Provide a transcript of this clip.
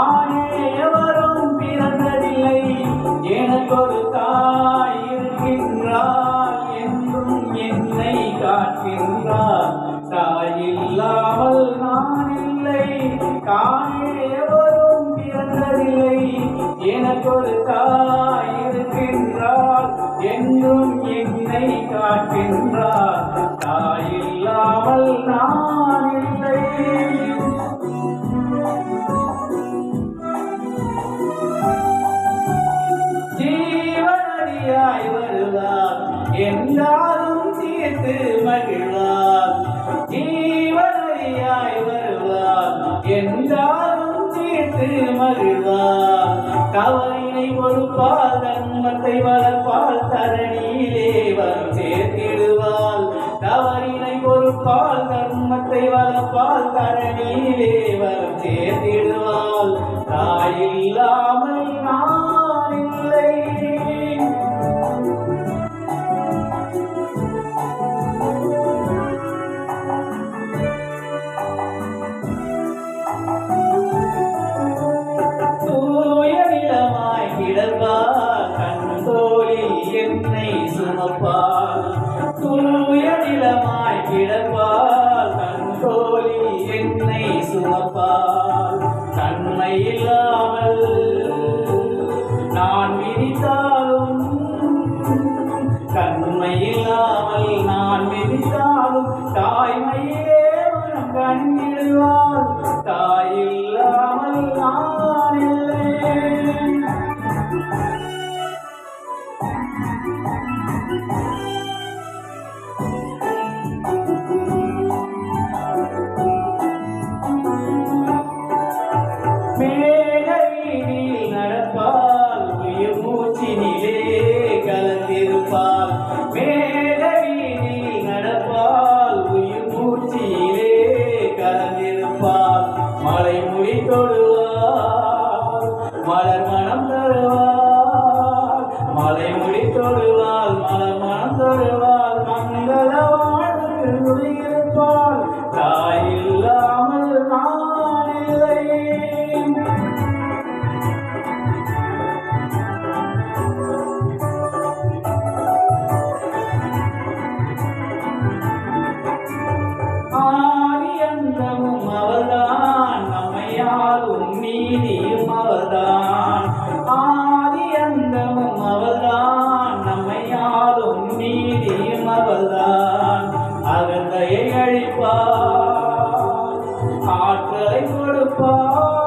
நானே எவரும் பிறந்ததில்லை, எனக்கொரு தாய் இருக்கின்றாள், என்றும் என்னை காக்கின்றார். தாய் இல்லாமல் நான் இல்லை, தானே எவரும் பிறந்ததில்லை, எனக்கொரு தாய் இருக்கின்றாள், என்றும் என்னை காக்கின்றார். தாய் இல்லாமல் நான் இல்லை. ஜீவனதியாய் வருவார், எல்லாரும் தீர்த்து மகிழ்வார். ஜீவனதியாய் வருவார், எல்லாரும் தீர்த்து மகிழ்வார். தவறினை பொறுப்பால், தர்மத்தை வளர்ப்பால், தரணியிலே வரும் சேர்த்திடுவாள். தவறினை பொறுப்பால், தர்மத்தை வளர்ப்பால், தரணியிலே வரும் சேர்த்திடுவாள். தாய் இல்லாமல் நான் இல்லை. கண்தோளில் என்னை சுமப்பால், தூய நிலமாய் கிடப்பால், கண்தோளில் என்னை சுமப்பால். தன்மை இல்லாமல் நான் விதித்தாலும், தன்மை இல்லாமல் நான் விதித்தாலும், தாய்மையிலே மனம் கண்டிடுவாள். தாய் இல்லாமல் நான் இல்லை. மேடையில் நடப்பால், உயிர் மூச்சினிலே கலந்திருப்பால். மேடையில் நடப்பால், உயிர் மூச்சினிலே கலந்திருப்பால். மலை முடி தொடுவாள், மலர் மனம் தருவாள். மலை முடி தொடுவாள், மலர் மனம் தருவாள். மங்கள வாழ்வு இருப்பாள். தாய் இல்லாமல் நான் இல்லை. ஆதியந்தமும் அவள்தான், நம்மையாளும் நீதியும் அவள்தான். ஆதியந்தமும் அவள்தான், நம்மையாளும் நீதியும் அவள்தான். அகந்தையை அழிப்பாள், ஆற்றலை கொடுப்பாள்.